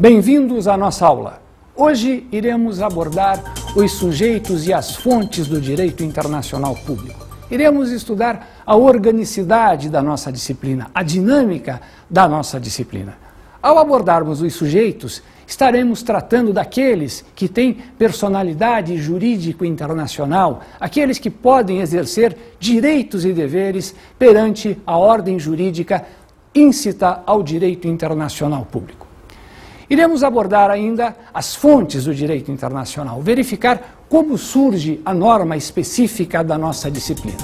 Bem-vindos à nossa aula. Hoje iremos abordar os sujeitos e as fontes do direito internacional público. Iremos estudar a organicidade da nossa disciplina, a dinâmica da nossa disciplina. Ao abordarmos os sujeitos, estaremos tratando daqueles que têm personalidade jurídico internacional, aqueles que podem exercer direitos e deveres perante a ordem jurídica íncita ao direito internacional público. Iremos abordar ainda as fontes do direito internacional, verificar como surge a norma específica da nossa disciplina.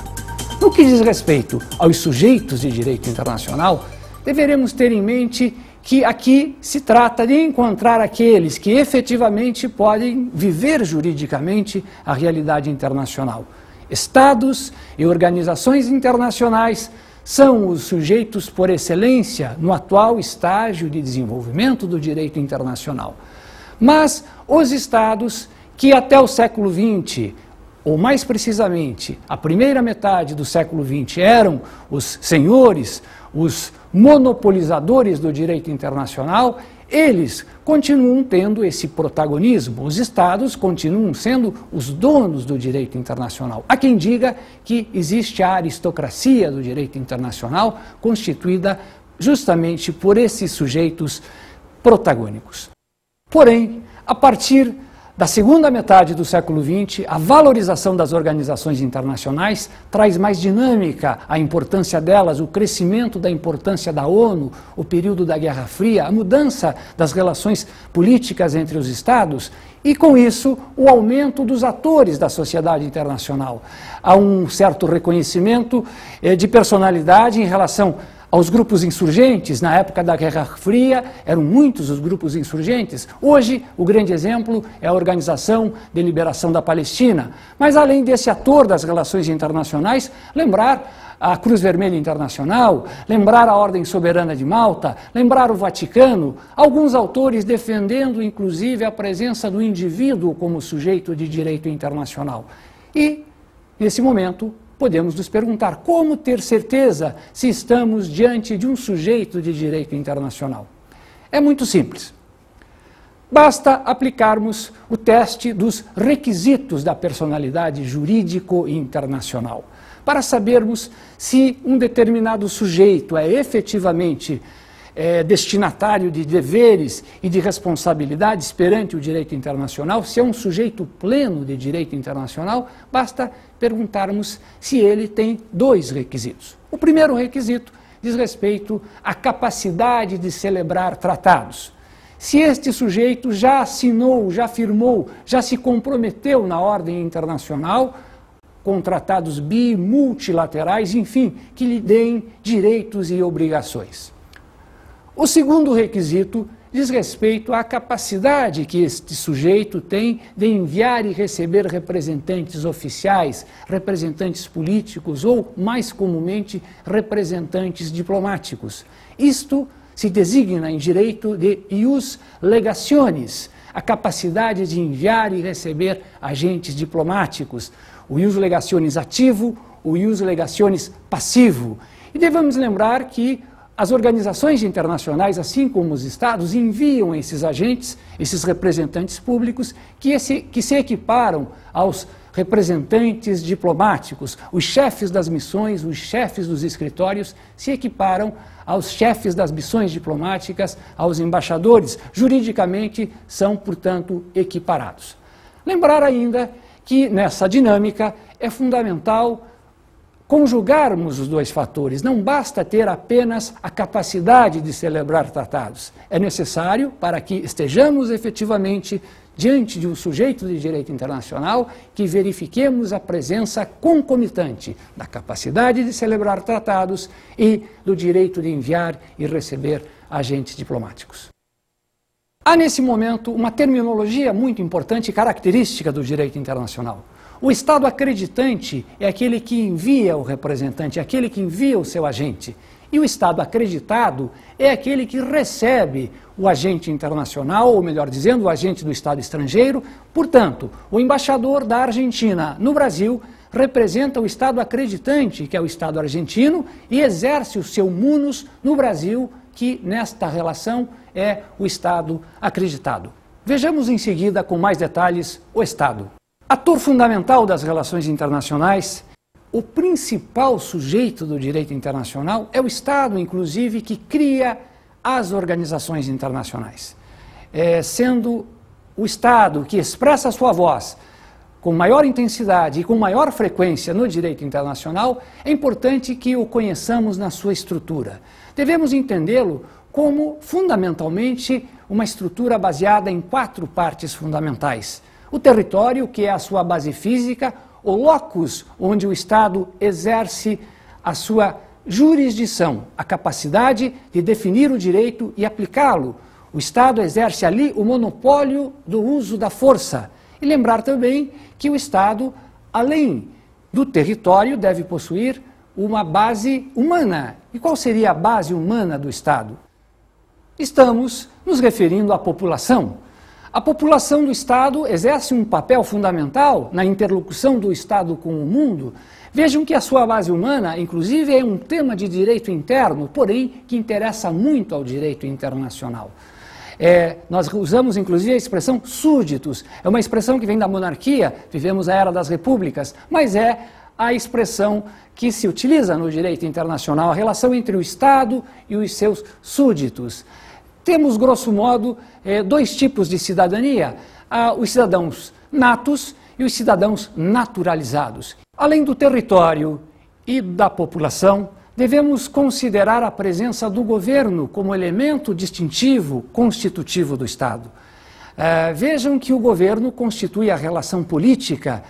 No que diz respeito aos sujeitos de direito internacional, deveremos ter em mente que aqui se trata de encontrar aqueles que efetivamente podem viver juridicamente a realidade internacional. Estados e organizações internacionais são os sujeitos por excelência no atual estágio de desenvolvimento do direito internacional. Mas os Estados que até o século XX, ou mais precisamente, a primeira metade do século XX, eram os senhores, os monopolizadores do direito internacional, eles continuam tendo esse protagonismo. Os Estados continuam sendo os donos do direito internacional. Há quem diga que existe a aristocracia do direito internacional constituída justamente por esses sujeitos protagônicos. Porém, a partir da segunda metade do século XX, a valorização das organizações internacionais traz mais dinâmica a importância delas, o crescimento da importância da ONU, o período da Guerra Fria, a mudança das relações políticas entre os Estados e, com isso, o aumento dos atores da sociedade internacional. Há um certo reconhecimento de personalidade em relação aos grupos insurgentes. Na época da Guerra Fria, eram muitos os grupos insurgentes. Hoje, o grande exemplo é a Organização de Liberação da Palestina. Mas, além desse ator das relações internacionais, lembrar a Cruz Vermelha Internacional, lembrar a Ordem Soberana de Malta, lembrar o Vaticano, alguns autores defendendo, inclusive, a presença do indivíduo como sujeito de direito internacional. E, nesse momento, podemos nos perguntar como ter certeza se estamos diante de um sujeito de direito internacional. É muito simples. Basta aplicarmos o teste dos requisitos da personalidade jurídico internacional para sabermos se um determinado sujeito é efetivamente destinatário de deveres e de responsabilidades perante o direito internacional, se é um sujeito pleno de direito internacional, basta perguntarmos se ele tem dois requisitos. O primeiro requisito diz respeito à capacidade de celebrar tratados. Se este sujeito já assinou, já firmou, já se comprometeu na ordem internacional com tratados multilaterais, enfim, que lhe deem direitos e obrigações. O segundo requisito diz respeito à capacidade que este sujeito tem de enviar e receber representantes oficiais, representantes políticos ou, mais comumente, representantes diplomáticos. Isto se designa em direito de ius legationis, a capacidade de enviar e receber agentes diplomáticos, o ius legationis ativo, o ius legationis passivo. E devemos lembrar que as organizações internacionais, assim como os Estados, enviam esses agentes, esses representantes públicos, que se equiparam aos representantes diplomáticos. Os chefes das missões, os chefes dos escritórios, se equiparam aos chefes das missões diplomáticas, aos embaixadores. Juridicamente, são, portanto, equiparados. Lembrar ainda que, nessa dinâmica, é fundamental conjugarmos os dois fatores. Não basta ter apenas a capacidade de celebrar tratados. É necessário, para que estejamos efetivamente diante de um sujeito de direito internacional, que verifiquemos a presença concomitante da capacidade de celebrar tratados e do direito de enviar e receber agentes diplomáticos. Há, nesse momento, uma terminologia muito importante e característica do direito internacional. O Estado acreditante é aquele que envia o representante, é aquele que envia o seu agente. E o Estado acreditado é aquele que recebe o agente internacional, ou melhor dizendo, o agente do Estado estrangeiro. Portanto, o embaixador da Argentina no Brasil representa o Estado acreditante, que é o Estado argentino, e exerce o seu munus no Brasil, que nesta relação é o Estado acreditado. Vejamos em seguida com mais detalhes o Estado. Ator fundamental das relações internacionais, o principal sujeito do direito internacional é o Estado, inclusive, que cria as organizações internacionais. Sendo o Estado que expressa a sua voz com maior intensidade e com maior frequência no direito internacional, é importante que o conheçamos na sua estrutura. Devemos entendê-lo como, fundamentalmente, uma estrutura baseada em 4 partes fundamentais. O território, que é a sua base física, o locus, onde o Estado exerce a sua jurisdição, a capacidade de definir o direito e aplicá-lo. O Estado exerce ali o monopólio do uso da força. E lembrar também que o Estado, além do território, deve possuir uma base humana. E qual seria a base humana do Estado? Estamos nos referindo à população. A população do Estado exerce um papel fundamental na interlocução do Estado com o mundo. Vejam que a sua base humana, inclusive, é um tema de direito interno, porém, que interessa muito ao direito internacional. Nós usamos, inclusive, a expressão súditos. É uma expressão que vem da monarquia, vivemos a era das repúblicas, mas é a expressão que se utiliza no direito internacional, a relação entre o Estado e os seus súditos. Temos, grosso modo, 2 tipos de cidadania, os cidadãos natos e os cidadãos naturalizados. Além do território e da população, devemos considerar a presença do governo como elemento distintivo, constitutivo do Estado. Vejam que o governo constitui a relação política.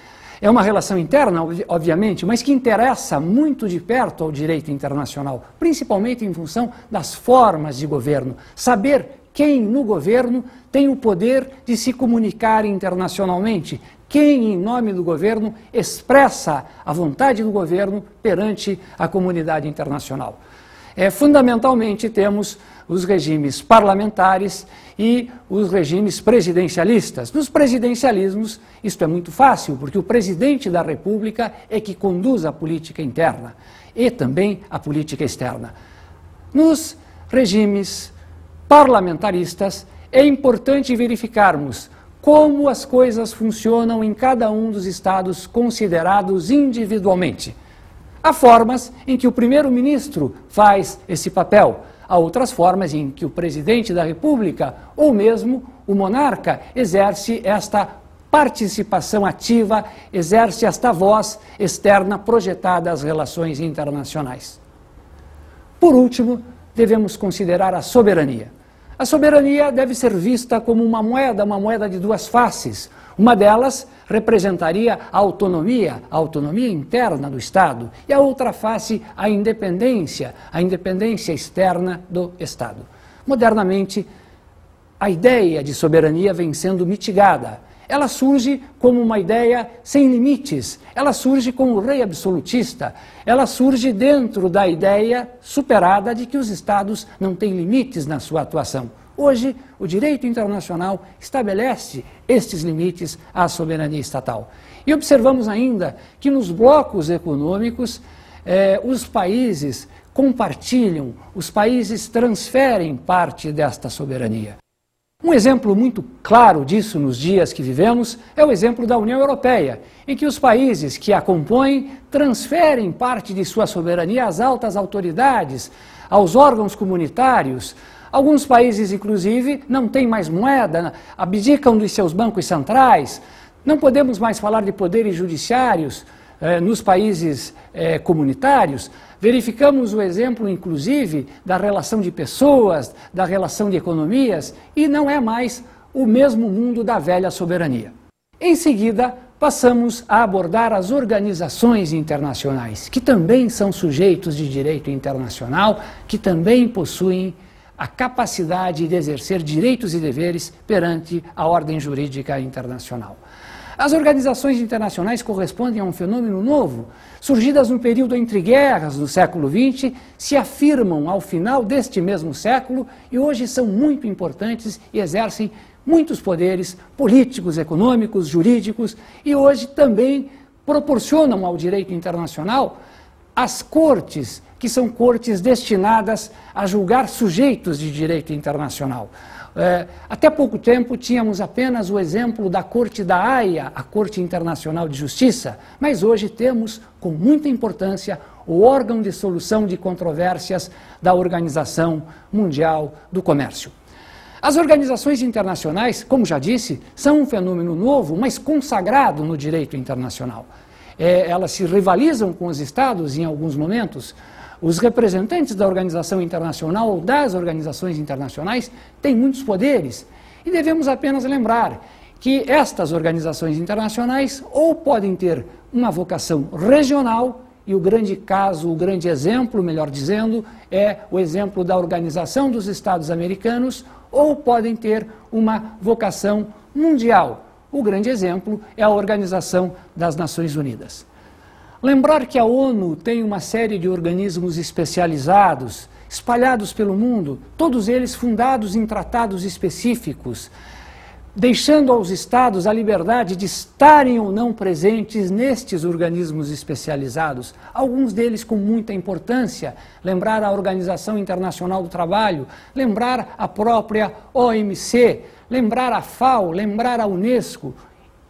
É uma relação interna, obviamente, mas que interessa muito de perto ao direito internacional, principalmente em função das formas de governo. Saber quem no governo tem o poder de se comunicar internacionalmente, quem, em nome do governo, expressa a vontade do governo perante a comunidade internacional. Fundamentalmente, temos os regimes parlamentares e os regimes presidencialistas. Nos presidencialismos, isto é muito fácil, porque o presidente da República é que conduz a política interna e também a política externa. Nos regimes parlamentaristas, é importante verificarmos como as coisas funcionam em cada um dos estados considerados individualmente. Há formas em que o primeiro-ministro faz esse papel, há outras formas em que o presidente da República ou mesmo o monarca exerce esta participação ativa, exerce esta voz externa projetada às relações internacionais. Por último, devemos considerar a soberania. A soberania deve ser vista como uma moeda de 2 faces. Uma delas representaria a autonomia interna do Estado, e a outra face, a independência externa do Estado. Modernamente, a ideia de soberania vem sendo mitigada. Ela surge como uma ideia sem limites, ela surge como o rei absolutista, ela surge dentro da ideia superada de que os Estados não têm limites na sua atuação. Hoje, o direito internacional estabelece estes limites à soberania estatal. E observamos ainda que nos blocos econômicos, os países compartilham, os países transferem parte desta soberania. Um exemplo muito claro disso nos dias que vivemos é o exemplo da União Europeia, em que os países que a compõem transferem parte de sua soberania às altas autoridades, aos órgãos comunitários. Alguns países, inclusive, não têm mais moeda, abdicam dos seus bancos centrais. Não podemos mais falar de poderes judiciários nos países comunitários. Verificamos o exemplo, inclusive, da relação de pessoas, da relação de economias, e não é mais o mesmo mundo da velha soberania. Em seguida, passamos a abordar as organizações internacionais, que também são sujeitos de direito internacional, que também possuem a capacidade de exercer direitos e deveres perante a ordem jurídica internacional. As organizações internacionais correspondem a um fenômeno novo, surgidas no período entre guerras do século XX, se afirmam ao final deste mesmo século e hoje são muito importantes e exercem muitos poderes políticos, econômicos, jurídicos e hoje também proporcionam ao direito internacional as cortes que são cortes destinadas a julgar sujeitos de direito internacional. Até pouco tempo tínhamos apenas o exemplo da Corte da Haia, a Corte Internacional de Justiça, mas hoje temos, com muita importância, o órgão de solução de controvérsias da Organização Mundial do Comércio. As organizações internacionais, como já disse, são um fenômeno novo, mas consagrado no direito internacional. Elas se rivalizam com os Estados em alguns momentos. Os representantes da organização internacional ou das organizações internacionais têm muitos poderes e devemos apenas lembrar que estas organizações internacionais ou podem ter uma vocação regional, e o grande caso, o grande exemplo, melhor dizendo, é o exemplo da Organização dos Estados Americanos, ou podem ter uma vocação mundial. O grande exemplo é a Organização das Nações Unidas. Lembrar que a ONU tem uma série de organismos especializados, espalhados pelo mundo, todos eles fundados em tratados específicos, deixando aos Estados a liberdade de estarem ou não presentes nestes organismos especializados, alguns deles com muita importância. Lembrar a Organização Internacional do Trabalho, lembrar a própria OMC, lembrar a FAO, lembrar a Unesco.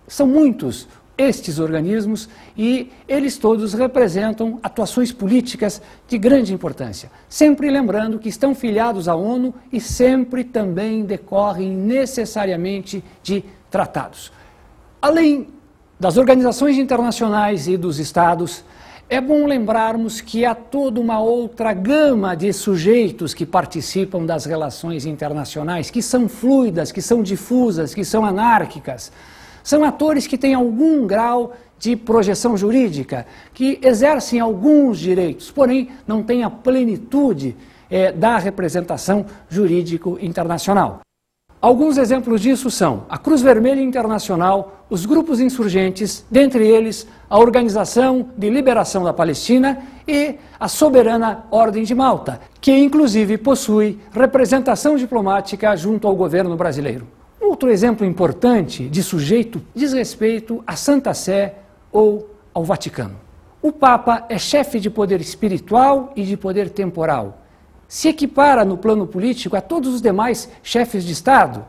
São muitos estes organismos e eles todos representam atuações políticas de grande importância. Sempre lembrando que estão filiados à ONU e sempre também decorrem necessariamente de tratados. Além das organizações internacionais e dos Estados, é bom lembrarmos que há toda uma outra gama de sujeitos que participam das relações internacionais, que são fluidas, que são difusas, que são anárquicas. São atores que têm algum grau de projeção jurídica, que exercem alguns direitos, porém não têm a plenitude da representação jurídico internacional. Alguns exemplos disso são a Cruz Vermelha Internacional, os grupos insurgentes, dentre eles a Organização de Liberação da Palestina e a Soberana Ordem de Malta, que inclusive possui representação diplomática junto ao governo brasileiro. Outro exemplo importante de sujeito diz respeito à Santa Sé ou ao Vaticano. O Papa é chefe de poder espiritual e de poder temporal. Se equipara no plano político a todos os demais chefes de Estado.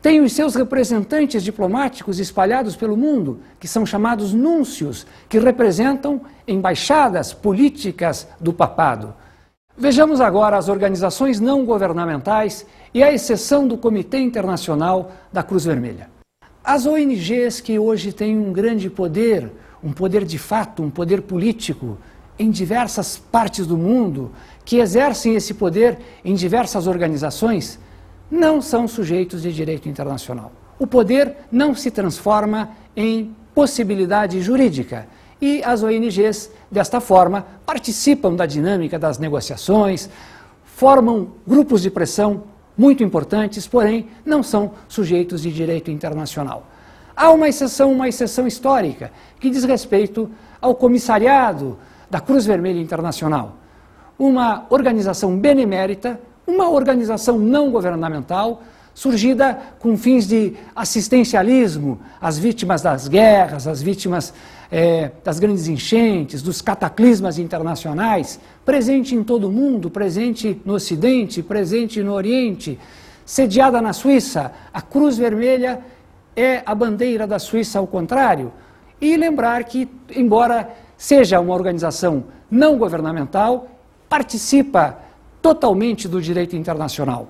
Tem os seus representantes diplomáticos espalhados pelo mundo, que são chamados núncios, que representam embaixadas políticas do papado. Vejamos agora as organizações não governamentais e a exceção do Comitê Internacional da Cruz Vermelha. As ONGs que hoje têm um grande poder, um poder de fato, um poder político, em diversas partes do mundo, que exercem esse poder em diversas organizações, não são sujeitos de direito internacional. O poder não se transforma em possibilidade jurídica. E as ONGs, desta forma, participam da dinâmica das negociações, formam grupos de pressão muito importantes, porém não são sujeitos de direito internacional. Há uma exceção histórica, que diz respeito ao Comissariado da Cruz Vermelha Internacional, uma organização benemérita, uma organização não governamental, surgida com fins de assistencialismo às vítimas das guerras, às vítimas das grandes enchentes, dos cataclismas internacionais, presente em todo o mundo, presente no Ocidente, presente no Oriente, sediada na Suíça. A Cruz Vermelha é a bandeira da Suíça ao contrário. E lembrar que, embora seja uma organização não governamental, participa totalmente do direito internacional.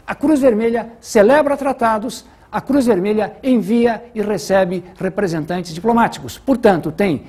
A Cruz Vermelha celebra tratados, a Cruz Vermelha envia e recebe representantes diplomáticos. Portanto, tem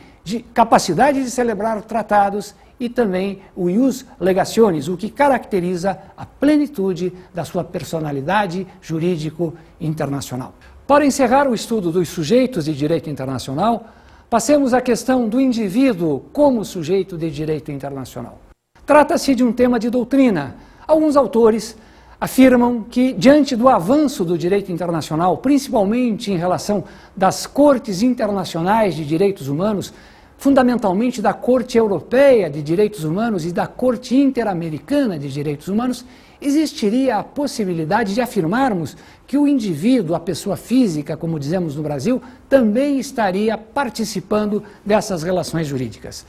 capacidade de celebrar tratados e também o ius legationis, o que caracteriza a plenitude da sua personalidade jurídico internacional. Para encerrar o estudo dos sujeitos de direito internacional, passemos à questão do indivíduo como sujeito de direito internacional. Trata-se de um tema de doutrina. Alguns autores afirmam que, diante do avanço do direito internacional, principalmente em relação das cortes internacionais de direitos humanos, fundamentalmente da Corte Europeia de Direitos Humanos e da Corte Interamericana de Direitos Humanos, existiria a possibilidade de afirmarmos que o indivíduo, a pessoa física, como dizemos no Brasil, também estaria participando dessas relações jurídicas.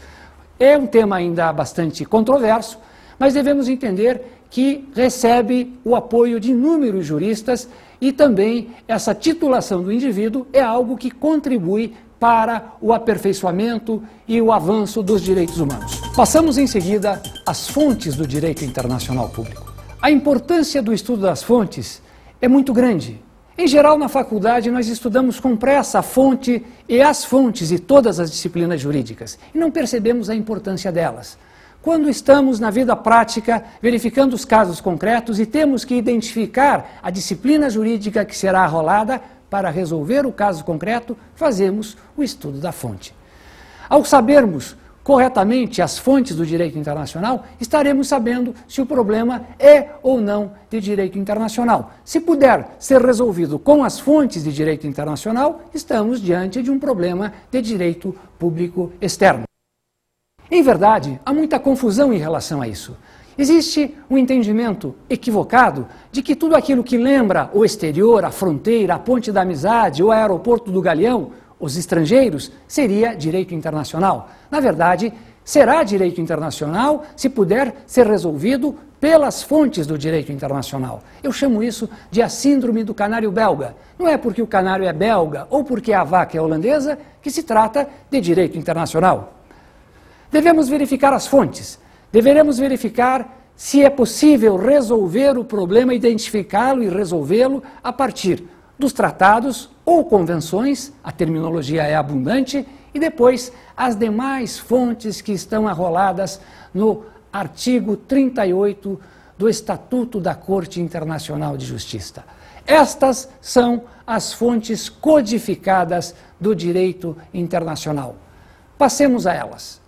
É um tema ainda bastante controverso, mas devemos entender que recebe o apoio de inúmeros juristas e também essa titulação do indivíduo é algo que contribui para o aperfeiçoamento e o avanço dos direitos humanos. Passamos em seguida às fontes do direito internacional público. A importância do estudo das fontes é muito grande. Em geral, na faculdade, nós estudamos com pressa a fonte e as fontes e todas as disciplinas jurídicas e não percebemos a importância delas. Quando estamos na vida prática, verificando os casos concretos e temos que identificar a disciplina jurídica que será arrolada para resolver o caso concreto, fazemos o estudo da fonte. Ao sabermos corretamente as fontes do direito internacional, estaremos sabendo se o problema é ou não de direito internacional. Se puder ser resolvido com as fontes de direito internacional, estamos diante de um problema de direito público externo. Em verdade, há muita confusão em relação a isso. Existe um entendimento equivocado de que tudo aquilo que lembra o exterior, a fronteira, a ponte da amizade ou o aeroporto do Galeão, os estrangeiros, seria direito internacional. Na verdade, será direito internacional se puder ser resolvido pelas fontes do direito internacional. Eu chamo isso de a síndrome do canário belga. Não é porque o canário é belga ou porque a vaca é holandesa que se trata de direito internacional. Devemos verificar as fontes. Deveremos verificar se é possível resolver o problema, identificá-lo e resolvê-lo a partir dos tratados ou convenções, a terminologia é abundante, e depois as demais fontes que estão arroladas no artigo 38 do Estatuto da Corte Internacional de Justiça. Estas são as fontes codificadas do direito internacional. Passemos a elas.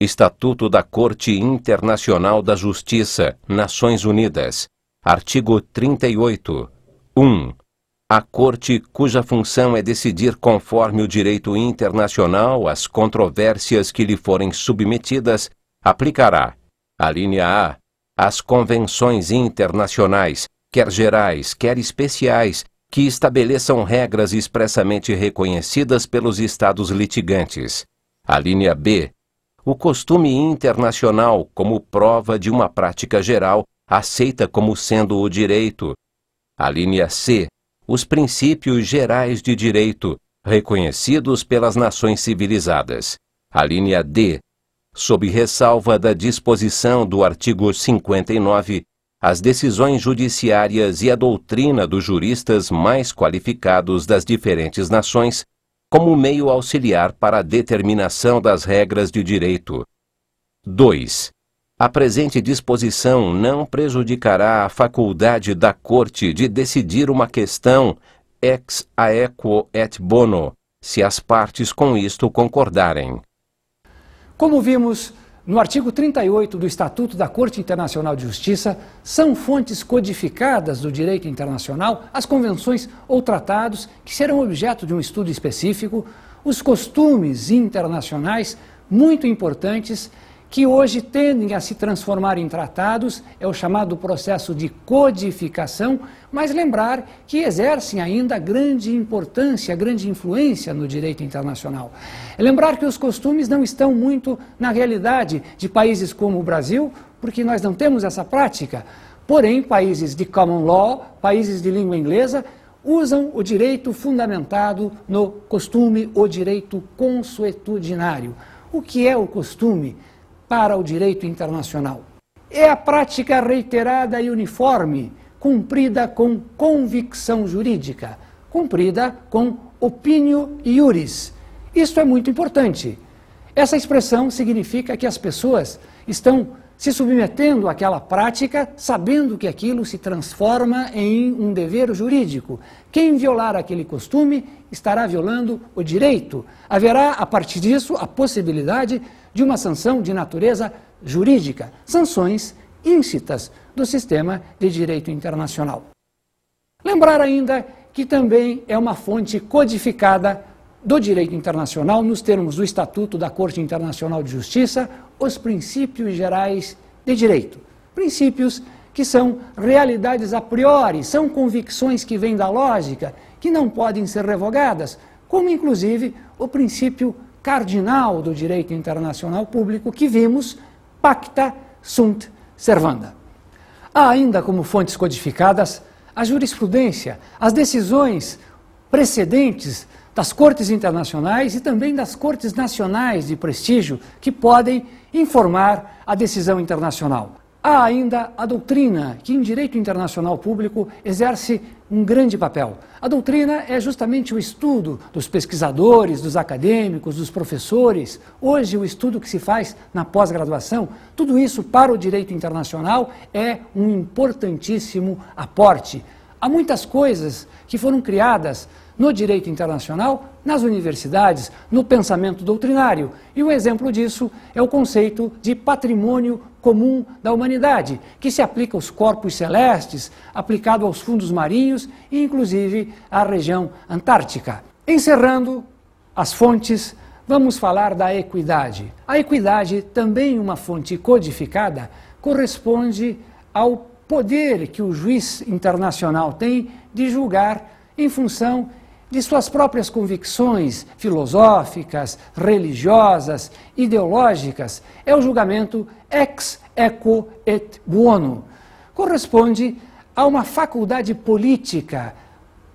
Estatuto da Corte Internacional da Justiça, Nações Unidas. Artigo 38. 1. A Corte, cuja função é decidir conforme o direito internacional as controvérsias que lhe forem submetidas, aplicará, alínea A, as convenções internacionais, quer gerais, quer especiais, que estabeleçam regras expressamente reconhecidas pelos Estados litigantes. Alínea B, o costume internacional como prova de uma prática geral aceita como sendo o direito. Alínea C, os princípios gerais de direito reconhecidos pelas nações civilizadas. Alínea D, sob ressalva da disposição do artigo 59, as decisões judiciárias e a doutrina dos juristas mais qualificados das diferentes nações como meio auxiliar para a determinação das regras de direito. 2. A presente disposição não prejudicará a faculdade da Corte de decidir uma questão ex aequo et bono, se as partes com isto concordarem. Como vimos no artigo 38 do Estatuto da Corte Internacional de Justiça, são fontes codificadas do direito internacional as convenções ou tratados que serão objeto de um estudo específico, os costumes internacionais muito importantes que hoje tendem a se transformar em tratados, é o chamado processo de codificação, mas lembrar que exercem ainda grande importância, grande influência no direito internacional. É lembrar que os costumes não estão muito na realidade de países como o Brasil, porque nós não temos essa prática, porém países de common law, países de língua inglesa, usam o direito fundamentado no costume, o direito consuetudinário. O que é o costume para o direito internacional? É a prática reiterada e uniforme, cumprida com convicção jurídica, cumprida com opinio iuris. Isto é muito importante. Essa expressão significa que as pessoas estão se submetendo àquela prática, sabendo que aquilo se transforma em um dever jurídico. Quem violar aquele costume estará violando o direito. Haverá, a partir disso, a possibilidade de uma sanção de natureza jurídica, sanções íncitas do sistema de direito internacional. Lembrar ainda que também é uma fonte codificada do direito internacional, nos termos do Estatuto da Corte Internacional de Justiça, os princípios gerais de direito. Princípios que são realidades a priori, são convicções que vêm da lógica, que não podem ser revogadas, como inclusive o princípio cardinal do direito internacional público que vimos, pacta sunt servanda. Há ainda como fontes codificadas a jurisprudência, as decisões precedentes das cortes internacionais e também das cortes nacionais de prestígio que podem informar a decisão internacional. Há ainda a doutrina, que em direito internacional público exerce um grande papel. A doutrina é justamente o estudo dos pesquisadores, dos acadêmicos, dos professores. Hoje, o estudo que se faz na pós-graduação, tudo isso para o direito internacional é um importantíssimo aporte. Há muitas coisas que foram criadas no direito internacional, nas universidades, no pensamento doutrinário. E um exemplo disso é o conceito de patrimônio comum da humanidade, que se aplica aos corpos celestes, aplicado aos fundos marinhos e inclusive à região antártica. Encerrando as fontes, vamos falar da equidade. A equidade, também uma fonte codificada, corresponde ao poder que o juiz internacional tem de julgar em função de suas próprias convicções filosóficas, religiosas, ideológicas. É o julgamento ex equo et buono. Corresponde a uma faculdade política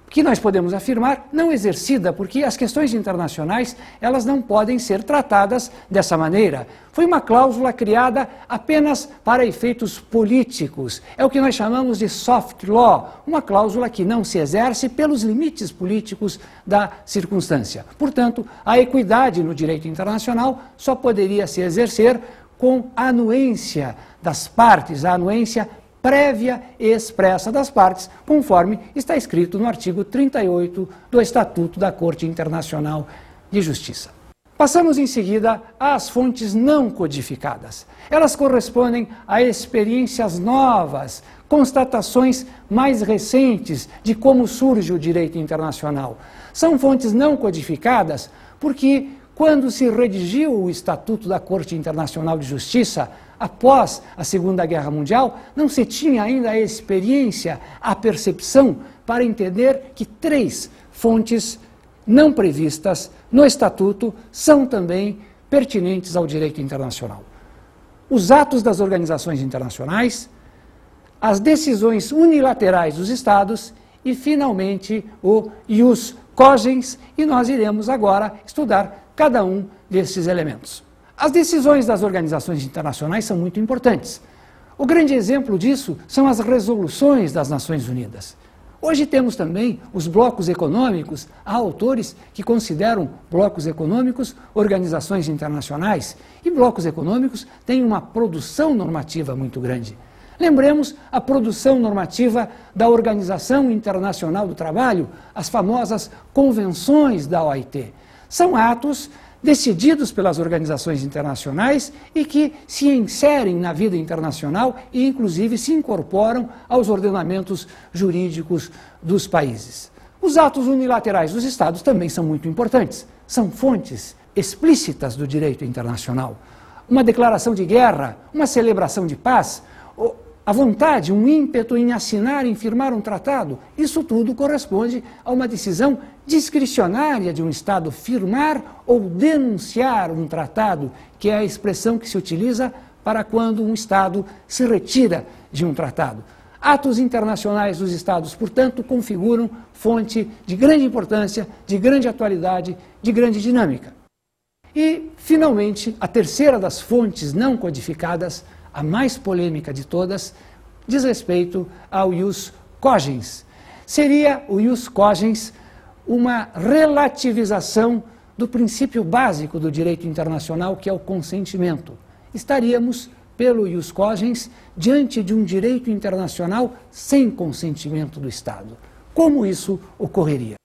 que nós podemos afirmar não exercida, porque as questões internacionais elas não podem ser tratadas dessa maneira. Foi uma cláusula criada apenas para efeitos políticos. É o que nós chamamos de soft law, uma cláusula que não se exerce pelos limites políticos da circunstância. Portanto, a equidade no direito internacional só poderia se exercer com a anuência das partes, a anuência prévia e expressa das partes, conforme está escrito no artigo 38 do Estatuto da Corte Internacional de Justiça. Passamos em seguida às fontes não codificadas. Elas correspondem a experiências novas, constatações mais recentes de como surge o direito internacional. São fontes não codificadas porque, quando se redigiu o Estatuto da Corte Internacional de Justiça, após a Segunda Guerra Mundial, não se tinha ainda a experiência, a percepção para entender que 3 fontes não previstas no Estatuto são também pertinentes ao direito internacional. Os atos das organizações internacionais, as decisões unilaterais dos Estados e, finalmente, o ius cogens, e nós iremos agora estudar cada um desses elementos. As decisões das organizações internacionais são muito importantes. O grande exemplo disso são as resoluções das Nações Unidas. Hoje temos também os blocos econômicos. Há autores que consideram blocos econômicos organizações internacionais, e blocos econômicos têm uma produção normativa muito grande. Lembremos a produção normativa da Organização Internacional do Trabalho, as famosas convenções da OIT. São atos decididos pelas organizações internacionais e que se inserem na vida internacional e, inclusive, se incorporam aos ordenamentos jurídicos dos países. Os atos unilaterais dos Estados também são muito importantes. São fontes explícitas do direito internacional. Uma declaração de guerra, uma celebração de paz, a vontade, um ímpeto em assinar, em firmar um tratado, isso tudo corresponde a uma decisão discricionária de um Estado firmar ou denunciar um tratado, que é a expressão que se utiliza para quando um Estado se retira de um tratado. Atos internacionais dos Estados, portanto, configuram fonte de grande importância, de grande atualidade, de grande dinâmica. E, finalmente, a terceira das fontes não codificadas, a mais polêmica de todas, diz respeito ao ius cogens. Seria o ius cogens uma relativização do princípio básico do direito internacional, que é o consentimento. Estaríamos, pelo ius cogens, diante de um direito internacional sem consentimento do Estado. Como isso ocorreria?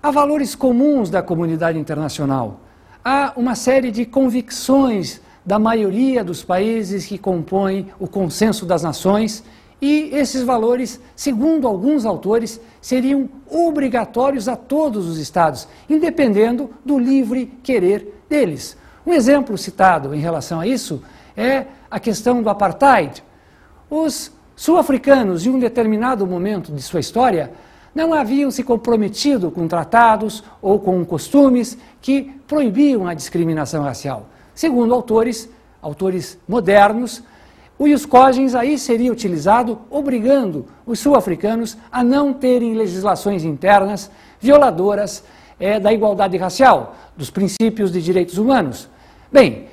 Há valores comuns da comunidade internacional. Há uma série de convicções da maioria dos países que compõem o consenso das nações, e esses valores, segundo alguns autores, seriam obrigatórios a todos os Estados, independendo do livre querer deles. Um exemplo citado em relação a isso é a questão do apartheid. Os sul-africanos, em um determinado momento de sua história, não haviam se comprometido com tratados ou com costumes que proibiam a discriminação racial. Segundo autores modernos, o ius cogens aí seria utilizado obrigando os sul-africanos a não terem legislações internas violadoras da igualdade racial, dos princípios de direitos humanos. Bem,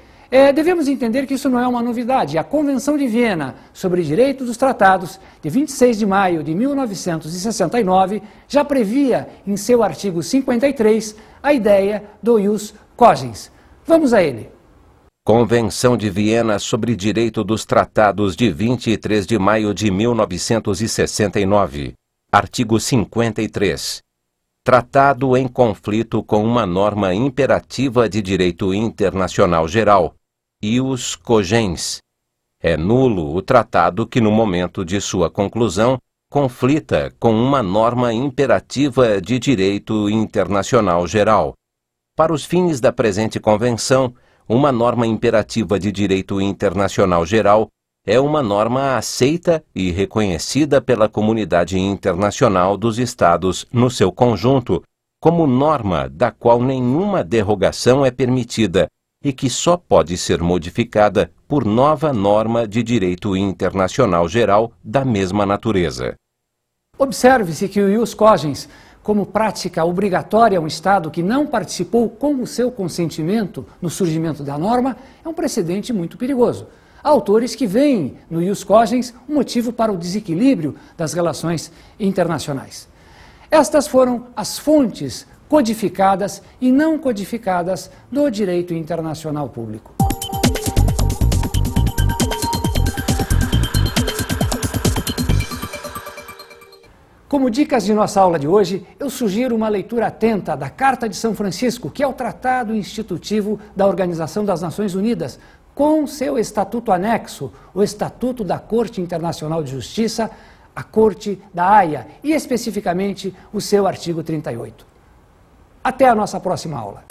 devemos entender que isso não é uma novidade. A Convenção de Viena sobre Direitos dos Tratados, de 26 de maio de 1969, já previa em seu artigo 53 a ideia do ius cogens. Vamos a ele. Convenção de Viena sobre Direito dos Tratados de 23 de maio de 1969. Artigo 53. Tratado em conflito com uma norma imperativa de direito internacional geral, ius cogens. É nulo o tratado que, no momento de sua conclusão, conflita com uma norma imperativa de direito internacional geral. Para os fins da presente convenção, uma norma imperativa de direito internacional geral é uma norma aceita e reconhecida pela comunidade internacional dos Estados no seu conjunto, como norma da qual nenhuma derrogação é permitida e que só pode ser modificada por nova norma de direito internacional geral da mesma natureza. Observe-se que o ius cogens, como prática obrigatória a um Estado que não participou com o seu consentimento no surgimento da norma, é um precedente muito perigoso. Há autores que veem no ius cogens um motivo para o desequilíbrio das relações internacionais. Estas foram as fontes codificadas e não codificadas do direito internacional público. Como dicas de nossa aula de hoje, eu sugiro uma leitura atenta da Carta de São Francisco, que é o tratado institutivo da Organização das Nações Unidas, com seu estatuto anexo, o Estatuto da Corte Internacional de Justiça, a Corte da Haia, e especificamente o seu artigo 38. Até a nossa próxima aula.